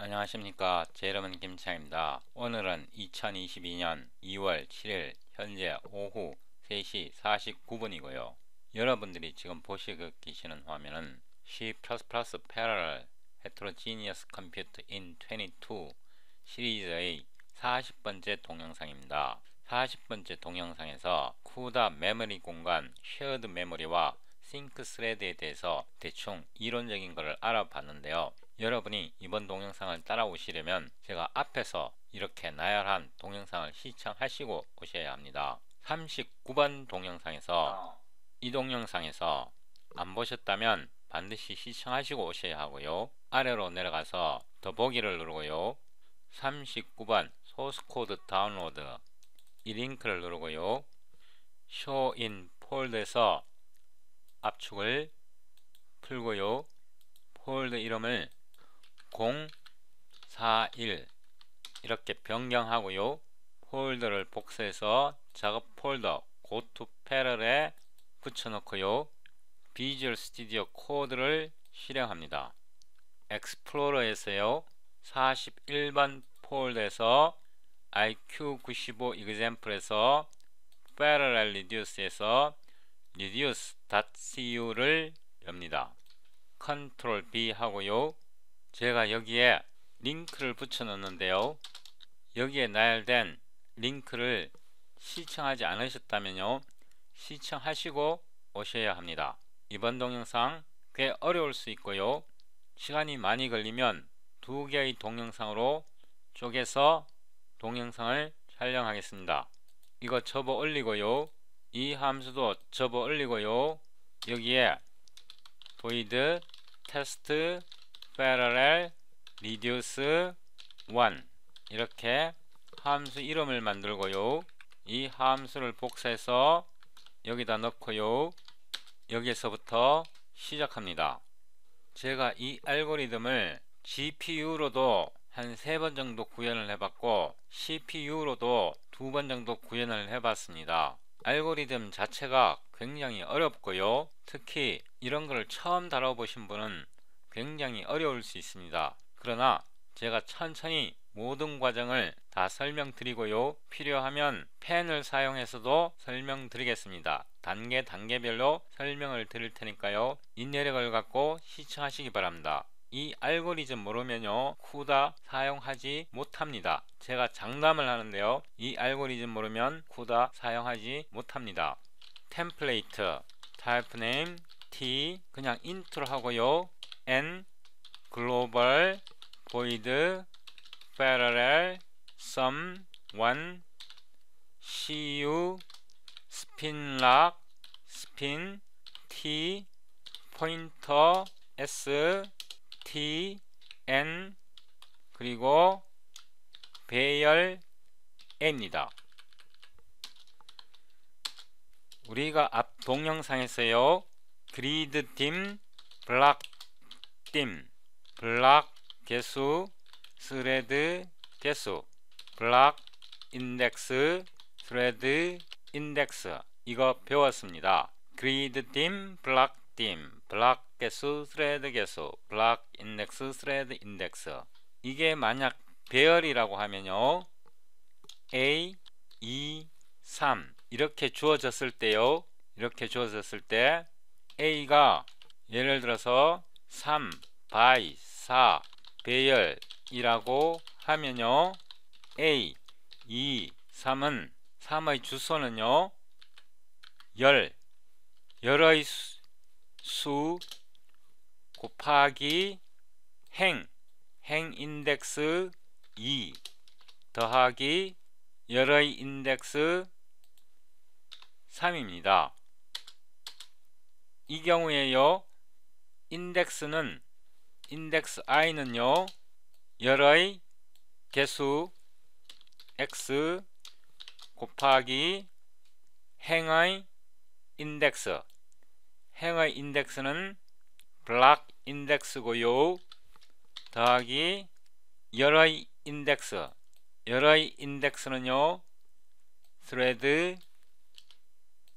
안녕하십니까. 제 이름은 김창입니다. 오늘은 2022년 2월 7일 현재 오후 3시 49분이고요. 여러분들이 지금 보시고 계시는 화면은 C++ Parallel Heterogeneous Compute in 22 시리즈의 40번째 동영상입니다. 40번째 동영상에서 CUDA 메모리 공간, 쉐어드 메모리와 싱크 스레드에 대해서 대충 이론적인 것을 알아봤는데요. 여러분이 이번 동영상을 따라오시려면 제가 앞에서 이렇게 나열한 동영상을 시청하시고 오셔야 합니다. 39번 동영상에서 이 동영상에서 안 보셨다면 반드시 시청하시고 오셔야 하고요. 아래로 내려가서 더보기를 누르고요. 39번 소스코드 다운로드 이 링크를 누르고요. Show in 폴더에서 압축을 풀고요. 폴더 이름을 041 이렇게 변경하고요. 폴더를 복사해서 작업 폴더 고투 패럴에 붙여놓고요. 비주얼 스튜디오 코드를 실행합니다. 엑스플로러에서요. 41번 폴더에서 IQ95 example에서 parallel reduce에서 reduce.cu를 엽니다. 컨트롤 B 하고요. 제가 여기에 링크를 붙여 놓는데요. 여기에 나열된 링크를 시청하지 않으셨다면요. 시청하시고 오셔야 합니다. 이번 동영상 꽤 어려울 수 있고요. 시간이 많이 걸리면 두 개의 동영상으로 쪼개서 동영상을 촬영하겠습니다. 이거 접어 올리고요. 이 함수도 접어 올리고요. 여기에 void test parallel reduce 1 이렇게 함수 이름을 만들고요. 이 함수를 복사해서 여기다 넣고요. 여기에서부터 시작합니다. 제가 이 알고리즘을 GPU로도 한 3번 정도 구현을 해봤고 CPU로도 2번 정도 구현을 해봤습니다. 알고리즘 자체가 굉장히 어렵고요. 특히 이런 거를 처음 다뤄보신 분은 굉장히 어려울 수 있습니다. 그러나 제가 천천히 모든 과정을 다 설명드리고요. 필요하면 펜을 사용해서도 설명드리겠습니다. 단계별로 설명을 드릴 테니까요. 인내력을 갖고 시청하시기 바랍니다. 이 알고리즘 모르면요. CUDA 사용하지 못합니다. 제가 장담을 하는데요. 이 알고리즘 모르면 CUDA 사용하지 못합니다. 템플레이트 타입 네임 T 그냥 인트로 하고요. N 글로벌 void parallel sum 1 cu spin lock spin T 포인터 S T N 그리고 배열 N입니다. 우리가 앞 동영상에서요. 그리드 딤, 블락 딤, 블락 개수, 스레드 개수, 블락 인덱스, 스레드 인덱스 이거 배웠습니다. 그리드 딤, 블락 딤, 블락 개수, 스레드 개수, 블락 인덱스, 스레드 인덱스 이게 만약 배열이라고 하면요. A, 2, 3 이렇게 주어졌을 때요. 이렇게 주어졌을 때 A가 예를 들어서 3 by 4 배열이라고 하면요. A, 2, 3은 3의 주소는요. 열의 수 곱하기 행 인덱스 2 더하기 열의 인덱스 3입니다. 이 경우에요. 인덱스 i는요. 열의 개수 x 곱하기 행의 인덱스 행의 인덱스는 블락 인덱스고요. 더하기 열의 인덱스 열의 인덱스는요. 스레드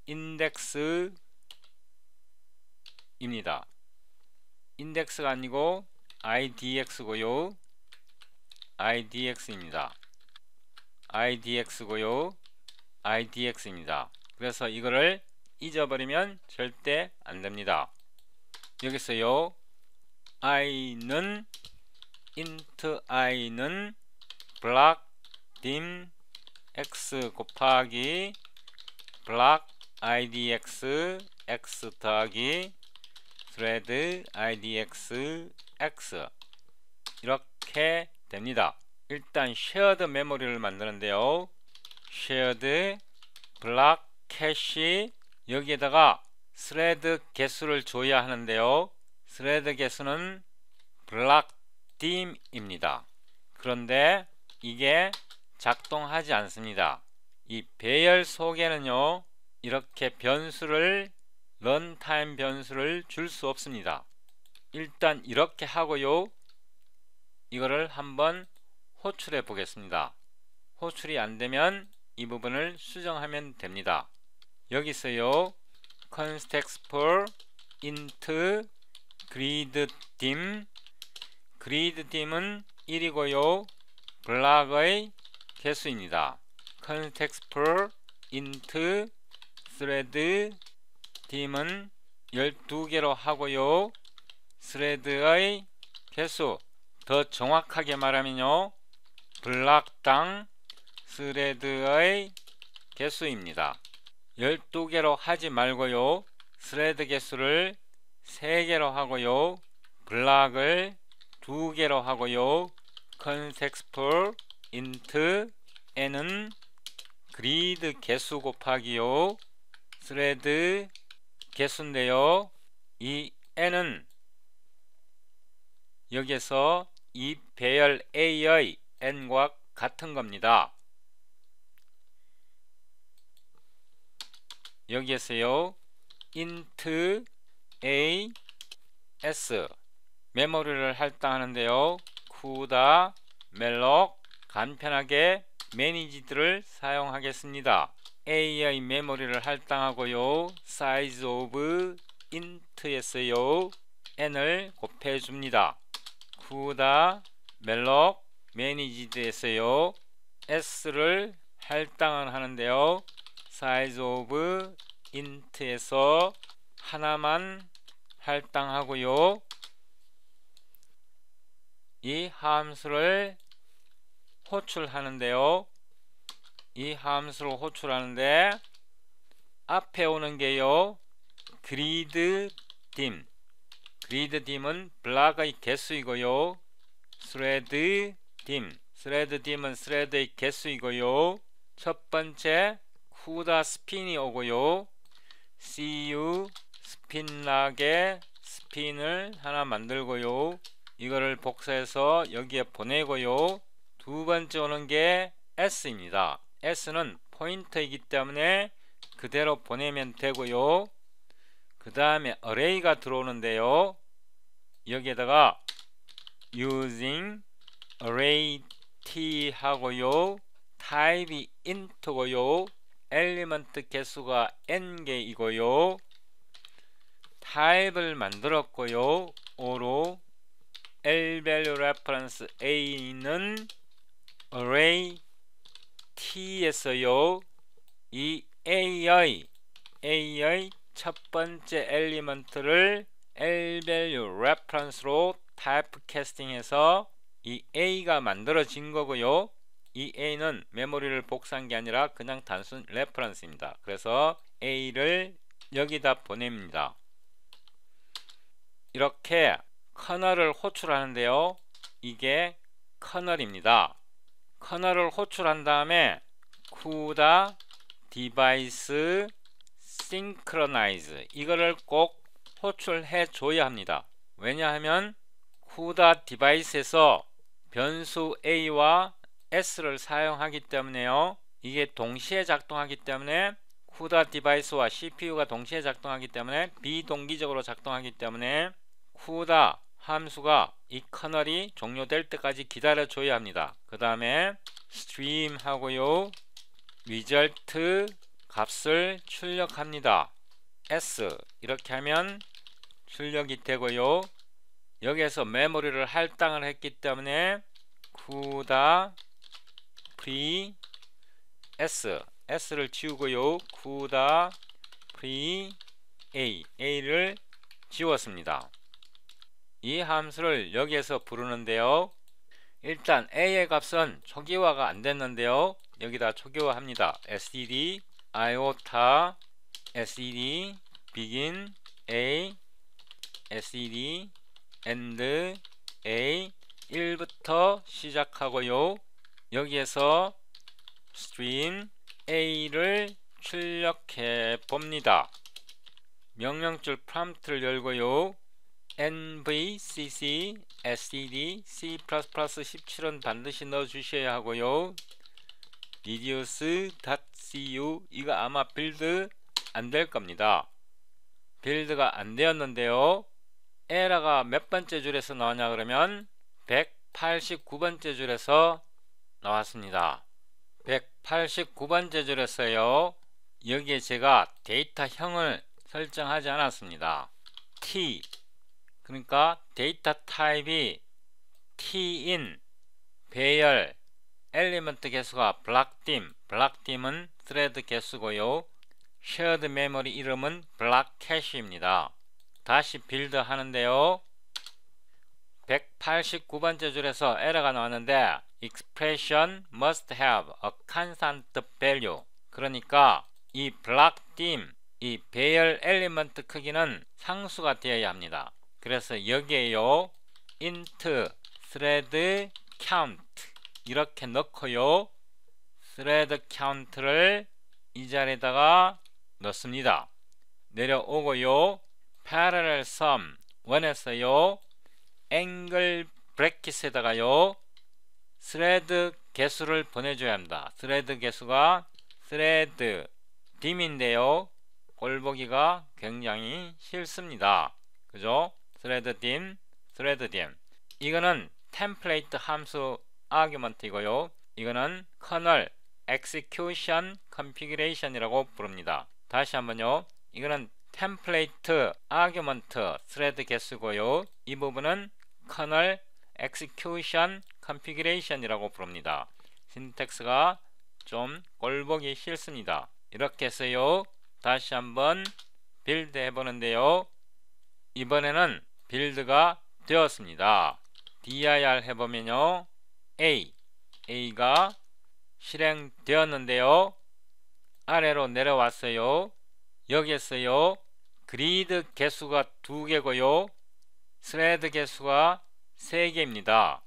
인덱스입니다. 인덱스가 아니고 idx고요. idx입니다. idx고요. idx입니다. 그래서 이거를 잊어버리면 절대 안됩니다. 여기서요 i는 int i는 block dim x 곱하기 block idx x 더하기 thread idx x 이렇게 됩니다. 일단 shared 메모리를 만드는데요. shared block cache 여기에다가 thread 개수를 줘야 하는데요. thread 개수는 block dim입니다. 그런데 이게 작동하지 않습니다. 이 배열 속에는요 이렇게 변수를 런타임 변수를 줄 수 없습니다. 일단 이렇게 하고요 이거를 한번 호출해 보겠습니다. 호출이 안되면 이 부분을 수정하면 됩니다. 여기서요 context for int griddim griddim은 1이고요 블락의 개수입니다. context for int thread dim은 12개로 하고요 thread의 개수 더 정확하게 말하면요 블락당 thread의 개수입니다. 12개로 하지 말고요 thread 개수를 3개로 하고요 블락을 2개로 하고요 context for int n은 grid 개수 곱하기요 thread 개수인데요 이 n은 여기에서 이 배열 a의 n과 같은 겁니다. 여기에서요 int a s 메모리를 할당하는데요 CUDA malloc 간편하게 manage드를 사용하겠습니다. a의 메모리를 할당하고요 size of int에서요 n을 곱해 줍니다. CUDA malloc managed에서요 s를 할당을 하는데요 size of int에서 하나만 할당하고요 이 함수를 호출하는데요 이 함수를 호출하는데 앞에 오는 게요 griddim griddim은 블락의 개수이고요 threaddim threaddim은 thread의 개수이고요 첫 번째 CUDA 스핀이 오고요 cu 스핀락에 스핀을 하나 만들고요 이거를 복사해서 여기에 보내고요 두 번째 오는 게 s입니다. s는 포인터이기 때문에 그대로 보내면 되고요 그 다음에 array가 들어오는데요 여기에다가 using array t 하고요 타입이 int고요 엘리먼트 개수가 n개이고요 타입을 만들었고요 o로 lvalue reference a는 array t에서요 이 a의 첫 번째 엘리먼트를 lvalue reference로 타입캐스팅해서 이 a가 만들어진 거고요 이 a는 메모리를 복사한 게 아니라 그냥 단순 레퍼런스입니다. 그래서 a를 여기다 보냅니다. 이렇게 커널을 호출하는데요 이게 커널입니다. 커널을 호출한 다음에 CUDA device synchronize 이거를 꼭 호출해 줘야 합니다. 왜냐하면 CUDA device에서 변수 a와 s를 사용하기 때문에요 이게 동시에 작동하기 때문에 CUDA 디바이스와 CPU가 동시에 작동하기 때문에 비동기적으로 작동하기 때문에 CUDA 함수가 이 커널이 종료될 때까지 기다려 줘야 합니다. 그 다음에 stream 하고요 result 값을 출력합니다. s 이렇게 하면 출력이 되고요 여기에서 메모리를 할당을 했기 때문에 쿠다 프리 S를 지우고요. 쿠다 프리 A를 지웠습니다. 이 함수를 여기에서 부르는데요. 일단 A의 값은 초기화가 안 됐는데요. 여기다 초기화 합니다. std iota std begin A std end A 1부터 시작하고요. 여기에서 string A를 출력해 봅니다. 명령줄 프롬프트를 열고요. nvcc std c++17은 반드시 넣어 주셔야 하고요. reduce.cu 이거 아마 빌드 안 될 겁니다. 빌드가 안 되었는데요. 에러가 몇 번째 줄에서 나왔냐 그러면 189번째 줄에서 나왔습니다. 189번째 줄에서요. 여기에 제가 데이터형을 설정하지 않았습니다. t 그러니까 데이터 타입이 t인 배열 엘리먼트 개수가 블락딤은 스레드 개수고요. 쉐어드 메모리 이름은 블락 캐시입니다. 다시 빌드 하는데요. 189번째 줄에서 에러가 나왔는데 expression must have a constant value 그러니까 이 블락딤 이 배열 엘리먼트 크기는 상수가 되어야 합니다. 그래서 여기에요 int thread count 이렇게 넣고요. thread count를 이 자리에다가 넣습니다. 내려오고요. parallel sum 1에서요 앵글 브래킷에다가요 thread 개수를 보내줘야 합니다. thread 개수가 thread dim인데요 꼴보기가 굉장히 싫습니다. 그죠? thread dim 이거는 템플레이트 함수 아규먼트이고요. 이거는 kernel execution configuration이라고 부릅니다. 다시 한번요. 이거는 템플레이트 아규먼트 thread 개수고요. 이 부분은 kernel execution configuration이라고 부릅니다. 신텍스가 좀 꼴보기 싫습니다. 이렇게 해서요. 다시 한번 빌드 해보는데요. 이번에는 빌드가 되었습니다. dir 해보면요. A가 실행되었는데요. 아래로 내려왔어요. 여기에서요. 그리드 개수가 2개고요. 스레드 개수가 3개입니다.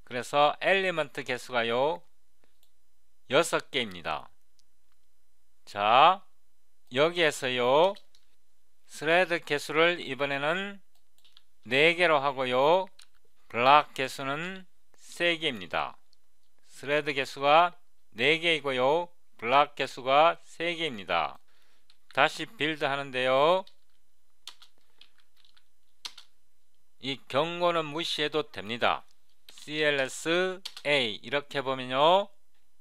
그래서 엘리먼트 개수가요. 6개입니다. 자, 여기에서요. 스레드 개수를 이번에는 4개로 하고요. 블락 개수는 3개입니다. 스레드 개수가 4개이고요. 블락 개수가 3개입니다. 다시 빌드 하는데요. 이 경고는 무시해도 됩니다. cls a 이렇게 보면요.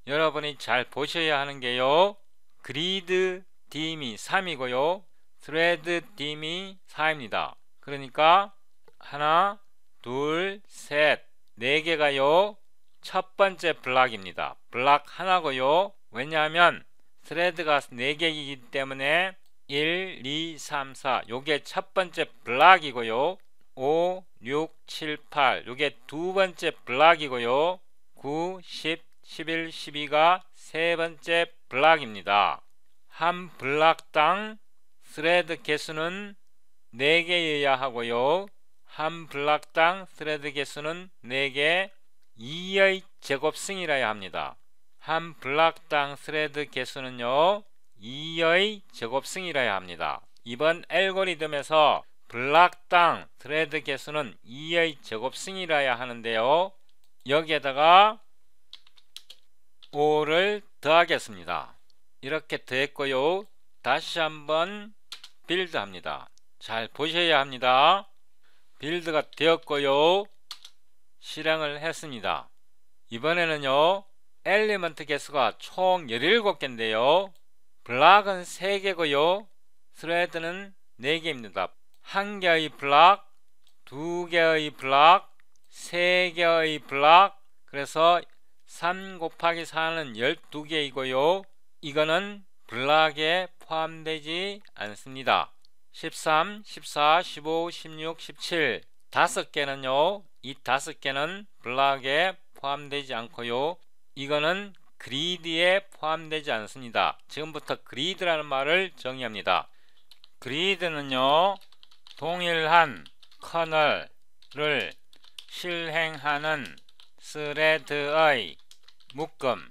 여러분이 잘 보셔야 하는 게요. 그리드 dim이 3이고요. thread dim이 4입니다. 그러니까 하나, 둘, 셋, 4개가요. 첫 번째 블락입니다. 블락 하나고요. 왜냐하면 thread가 4개이기 때문에 1, 2, 3, 4 요게 첫 번째 블락이고요. 5, 6, 7, 8 요게 두 번째 블락이고요. 9, 10, 11, 12가 세 번째 블락입니다. 한 블락당 thread 개수는 4개여야 하고요. 한 블락당 thread 개수는 4개 2의 제곱승이라야 합니다. 한 블락당 thread 개수는요 2의 제곱승이라야 합니다. 이번 알고리즘에서 블락당 thread 개수는 2의 제곱승이라야 하는데요. 여기에다가 5를 더하겠습니다. 이렇게 더했고요. 다시 한번 빌드 합니다. 잘 보셔야 합니다. 빌드가 되었고요. 실행을 했습니다. 이번에는요. 엘리먼트 개수가 총 17개인데요. 블락은 3개고요. 스레드는 4개입니다. 1개의 블락, 2개의 블락, 3개의 블락, 그 그래서 3 곱하기 4는 12개이고요. 이거는 블락에 포함되지 않습니다. 13, 14, 15, 16, 17 5개는요. 이 5개는 블락에 포함되지 않고요. 이거는 그리드에 포함되지 않습니다. 지금부터 그리드라는 말을 정의합니다. 그리드는요. 동일한 커널을 실행하는 스레드의 묶음.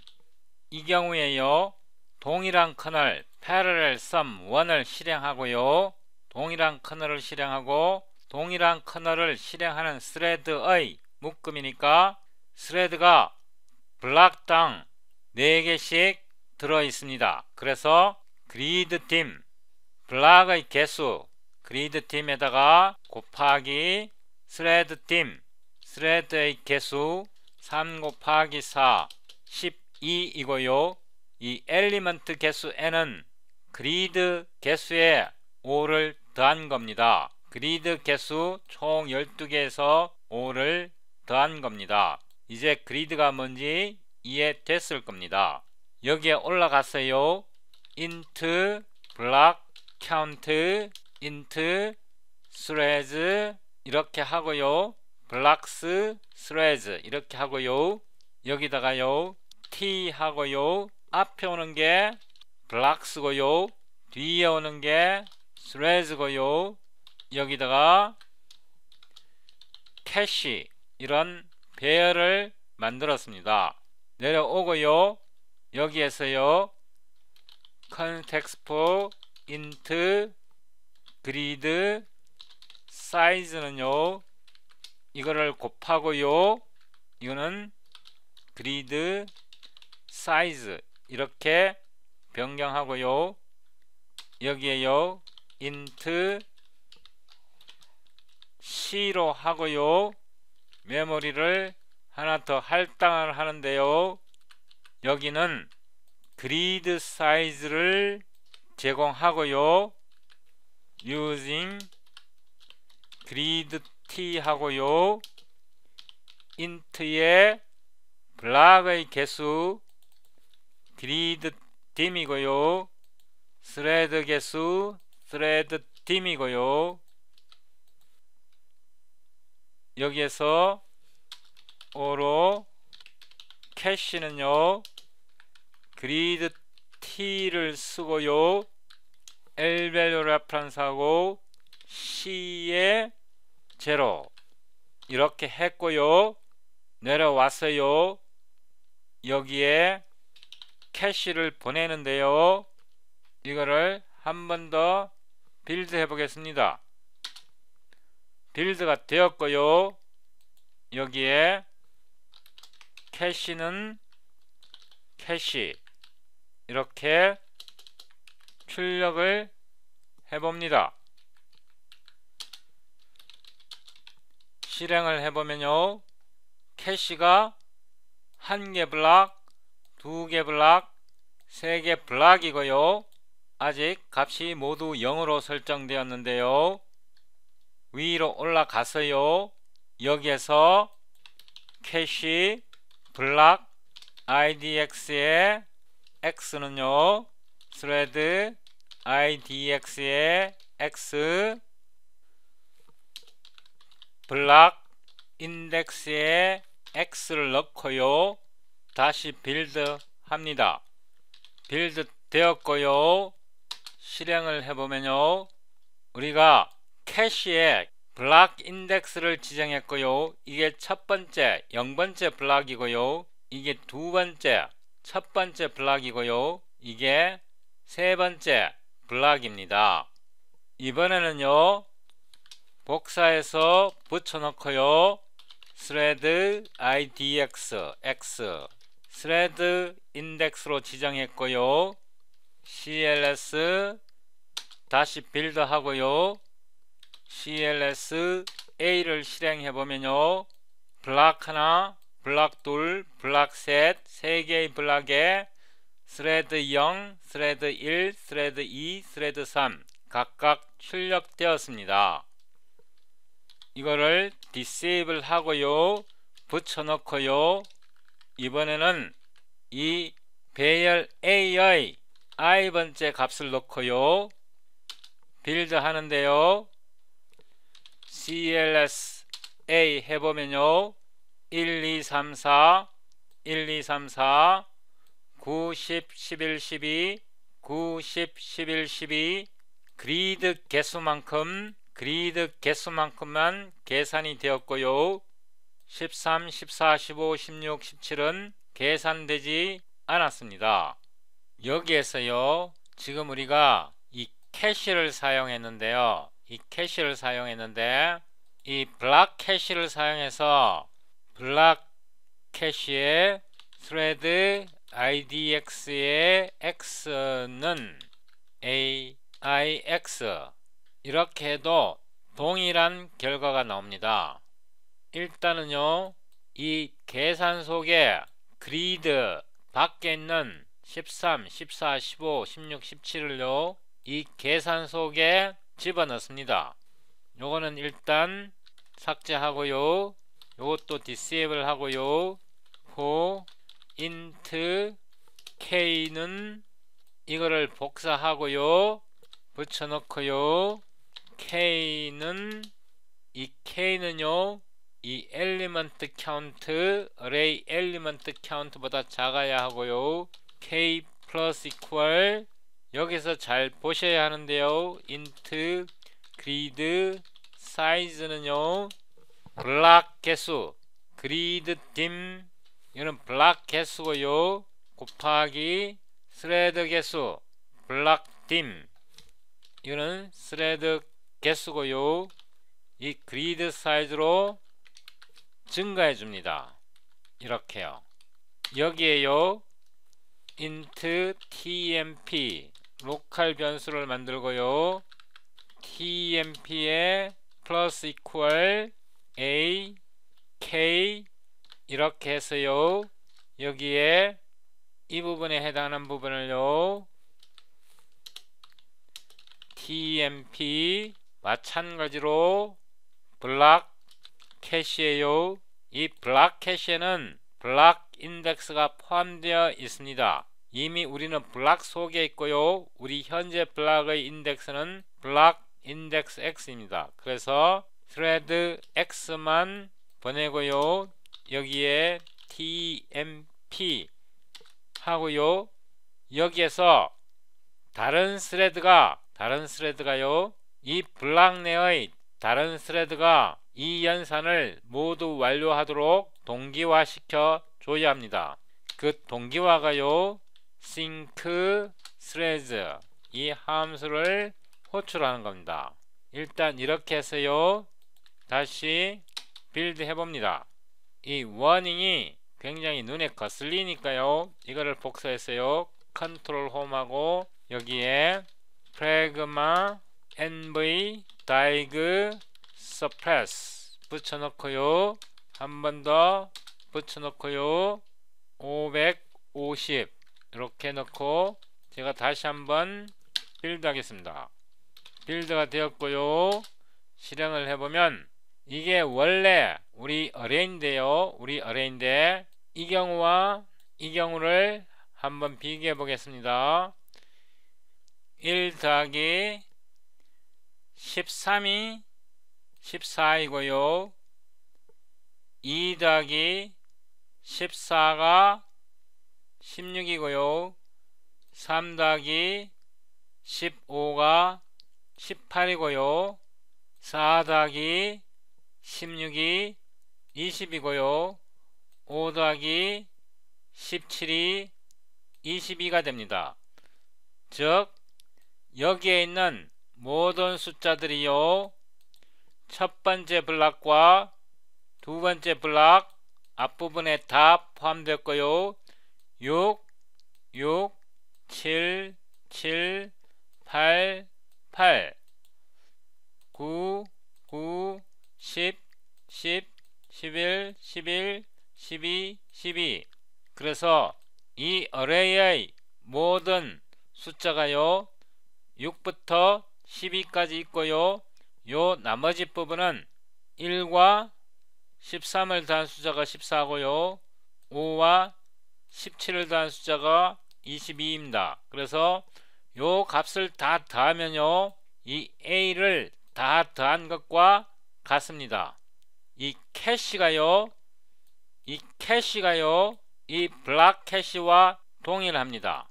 이 경우에요. 동일한 커널 parallel sum 1을 실행하고요. 동일한 커널을 실행하고 동일한 커널을 실행하는 스레드의 묶음이니까 스레드가 블락당 4개씩 들어있습니다. 그래서 그리드팀 블락의 개수 그리드팀에다가 곱하기 스레드팀 스레드의 개수 3 곱하기 4 12이고요. 이 엘리먼트 개수 n은 그리드 개수에 5를 더한 겁니다. 그리드 개수 총 12개에서 5를 더한 겁니다. 이제 그리드가 뭔지 이해됐을 겁니다. 여기에 올라갔어요. int block count int threads 이렇게 하고요. blocks threads 이렇게 하고요. 여기다가요 t 하고요. 앞에 오는 게 blocks고요. 뒤에 오는 게 threads고요. 여기다가 캐시 이런 배열을 만들었습니다. 내려오고요. 여기에서요 context for int grid size는요 이거를 곱하고요. 이거는 grid size 이렇게 변경하고요. 여기에요 int c로 하고요. 메모리를 하나 더 할당을 하는데요. 여기는 그리드 사이즈를 제공하고요. using grid t 하고요. int의 블락의 개수 grid dim이고요. thread 개수 thread dim이고요. 여기에서 오로 캐시는요 grid t를 쓰고요. L value 레퍼런스하고 C의 제로 이렇게 했고요. 내려왔어요. 여기에 캐시를 보내는데요. 이거를 한 번 더 빌드 해 보겠습니다. 빌드가 되었고요. 여기에 캐시는 캐시 이렇게 출력을 해봅니다. 실행을 해보면요. 캐시가 1개 블락, 2개 블락, 3개 블락이고요. 아직 값이 모두 0으로 설정되었는데요. 위로 올라가서요. 여기에서 캐시 블락 idx의 x는요. thread idx의 x 블락 인덱스에 x를 넣고요. 다시 빌드 합니다. 빌드 되었고요. 실행을 해보면요. 우리가 캐시에 블락 인덱스를 지정했고요. 이게 첫 번째 0번째 블락이고요. 이게 두 번째 첫 번째 블락이고요. 이게 세 번째 블락입니다. 이번에는요. 복사해서 붙여놓고요. thread idx x thread 인덱스로 지정했고요. cls 다시 빌드 하고요. cls a를 실행해보면요. 블락 하나, 블락 둘, 블락 셋, 3개의 블락에 thread 0, thread 1, thread 2, thread 3 각각 출력되었습니다. 이거를 disable 하고요. 붙여놓고요. 이번에는 이 배열 A의 i번째 값을 넣고요. 빌드 하는데요. cls A 해보면요. 1, 2, 3, 4, 1, 2, 3, 4, 9, 10, 11, 12, 9, 10, 11, 12 그리드 개수만큼만 계산이 되었고요. 13, 14, 15, 16, 17은 계산되지 않았습니다. 여기에서요, 지금 우리가 이 캐시를 사용했는데요. 이 블락 캐시를 사용해서 블락 캐시의 thread idx의 x는 aix 이렇게 해도 동일한 결과가 나옵니다. 일단은요, 이 계산 속에 그리드 밖에 있는 13, 14, 15, 16, 17을요 이 계산 속에 집어넣습니다. 요거는 일단 삭제하고요, 요것도 disable 하고요, for int k는 이거를 복사하고요 붙여넣고요, k는요 이 엘리먼트 카운트 array 엘리먼트 카운트보다 작아야 하고요, k 플러스 이퀄 여기서 잘 보셔야 하는데요, int grid 사이즈는요 블락 개수 grid dim 이거는 블락 개수고요 곱하기 스레드 개수 블락 dim 이거는 스레드 개수고요, 이 그리드 사이즈로 증가해 줍니다. 이렇게요. 여기에요 int tmp 로컬 변수를 만들고요, tmp에 플러스 이퀄 a k 이렇게 해서요 여기에 이 부분에 해당하는 부분을요 tmp 마찬가지로 블락 캐시에요. 이 블락 캐시에는 블락 인덱스가 포함되어 있습니다. 이미 우리는 블락 속에 있고요, 우리 현재 블락의 인덱스는 블락 인덱스 x입니다. 그래서 thread x만 보내고요, 여기에 tmp 하고요, 여기에서 다른 스레드가요 이 블락 내의 다른 스레드가 이 연산을 모두 완료하도록 동기화시켜 줘야 합니다. 그 동기화가요 sync threads 이 함수를 호출하는 겁니다. 일단 이렇게 해서요 다시 빌드 해봅니다. 이 워닝이 굉장히 눈에 거슬리니까요 이거를 복사했어요. 컨트롤 홈하고 여기에 프래그마 nv 다이그 suppress 붙여넣고요, 한 번 더 붙여넣고요, 550 이렇게 넣고 제가 다시 한번 빌드 하겠습니다. 빌드가 되었고요, 실행을 해보면 이게 원래 우리 어레인데 이 경우와 이 경우를 한번 비교해 보겠습니다. 1 더하기 13이 14이고요 2 더하기 14가 16이고요 3 더하기 15가 18이고요 4 더하기 16이 20이고요 5 더하기 17이 22가 됩니다. 즉 여기에 있는 모든 숫자들이요 첫 번째 블락과 두 번째 블락 앞부분에 다 포함되었고요 6, 7, 7, 8, 8, 9, 10, 10, 11, 11, 12, 12 그래서 이 어레이의 모든 숫자가요 6부터 12까지 있고요 요 나머지 부분은 1과 13을 더한 숫자가 14고요 5와 17을 더한 숫자가 22입니다. 그래서 요 값을 다 더하면요, 이 A를 다 더한 것과 같습니다. 이 캐시가요, 이 블락 캐시와 동일합니다.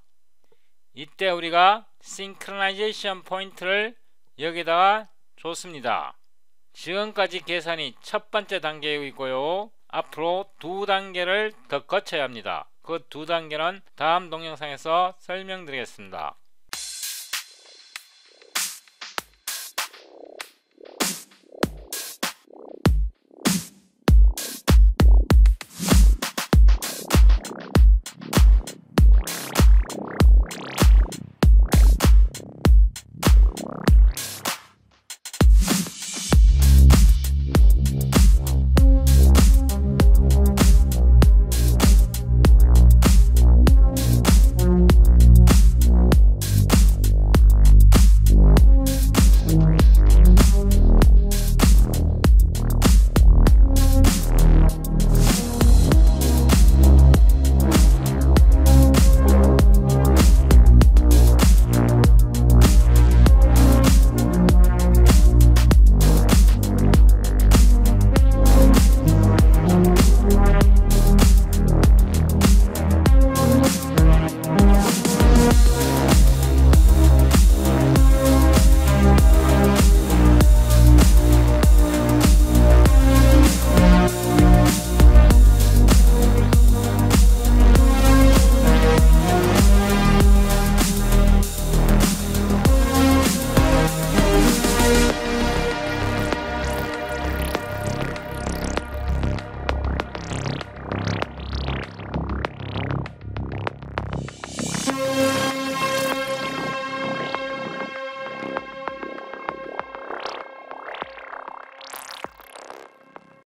이때 우리가 싱크로나이제이션 포인트를 여기다가 줬습니다. 지금까지 계산이 첫 번째 단계이고요. 앞으로 두 단계를 더 거쳐야 합니다. 그 두 단계는 다음 동영상에서 설명드리겠습니다.